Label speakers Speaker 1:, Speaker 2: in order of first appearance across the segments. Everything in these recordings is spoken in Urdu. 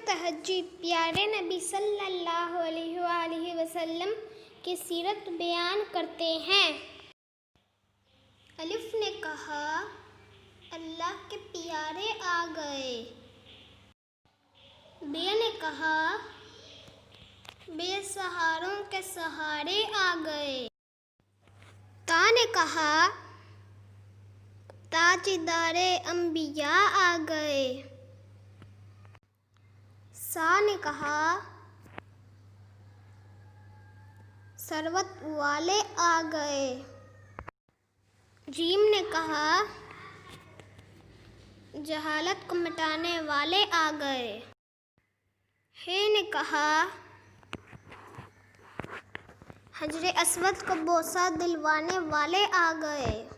Speaker 1: تہجد پیارے نبی صلی اللہ علیہ وآلہ وسلم کی سیرت بیان کرتے ہیں۔ الف نے کہا اللہ کے پیارے آ گئے۔ بے نے کہا بے سہاروں کے سہارے آ گئے۔ تا نے کہا تاجدار انبیاء آ گئے۔ سا نے کہا ثروت والے آ گئے۔ جیم نے کہا جہالت کو مٹانے والے آ گئے۔ ہے نے کہا حجر اسود کو بوسہ دلوانے والے آ گئے۔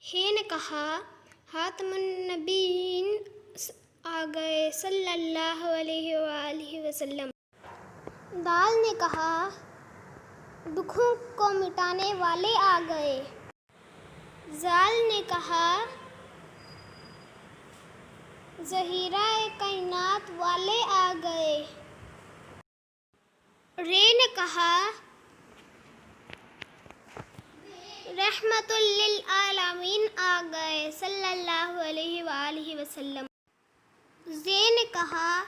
Speaker 1: ہے نے کہا خاتم النبیین آ گئے صلی اللہ علیہ وآلہ وسلم۔ دال نے کہا دکھوں کو مٹانے والے آ گئے۔ زال نے کہا ظہیرہ کائنات والے آ گئے۔ رے نے کہا رحمت للعالمین آ گئے صلی اللہ علیہ وآلہ وسلم۔ زے نے کہا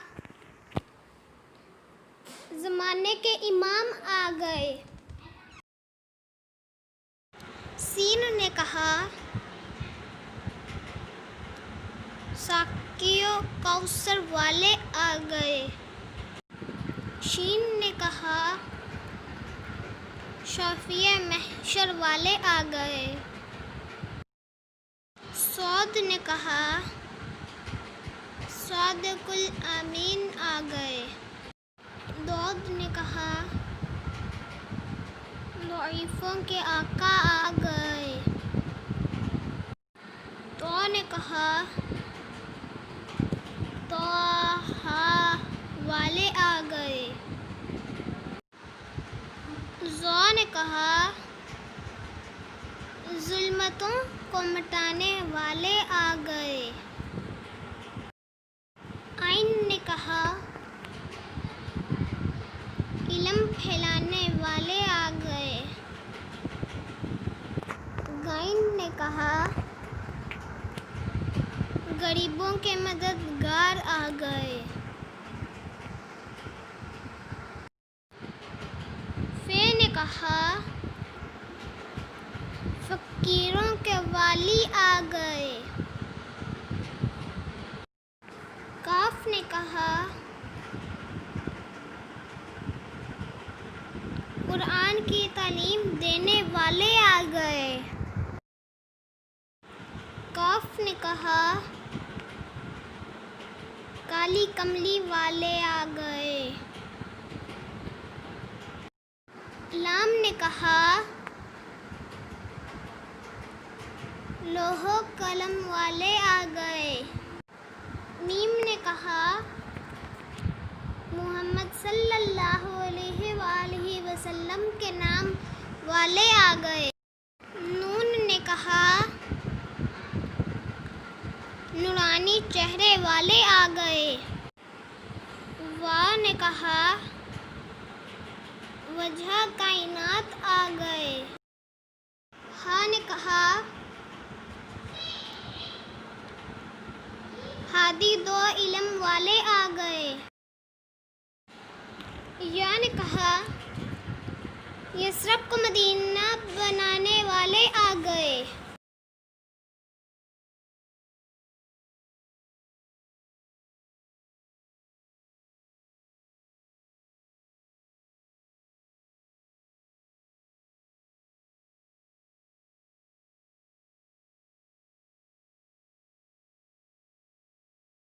Speaker 1: زمانے کے امام آ گئے۔ سین نے کہا ساقی و کوثر والے آ گئے۔ شین نے کہا شافع محشر والے آ گئے۔ صاد نے کہا صادق الامین آ گئے۔ دود نے کہا ضعیفوں کے آقا آ گئے۔ تو نے کہا طٰہٰ والے آ گئے۔ ظا نے کہا ظلمتوں کو مٹانے والے آ گئے۔ عین نے کہا علم پھیلانے والے آ گئے۔ غین نے کہا غریبوں کے مددگار آ گئے۔ فے نے کہا فقیروں کے والی آ گئے۔ کاف نے کہا قرآن کی تعلیم دینے والے آ گئے۔ کاف نے کہا کالی کملی والے آ گئے۔ لام نے کہا لوح و قلم والے آ گئے۔ میم نے کہا محمد صلی اللہ علیہ وآلہ وسلم کے نام والے آ گئے۔ نون نے کہا نورانی چہرے والے آ گئے۔ وا نے کہا وجہ کائنات آ گئے۔ ہا نے کہا ہادی دو علم والے آ گئے۔ یا نے کہا یثرب کو مدینہ بنانے والے آ گئے۔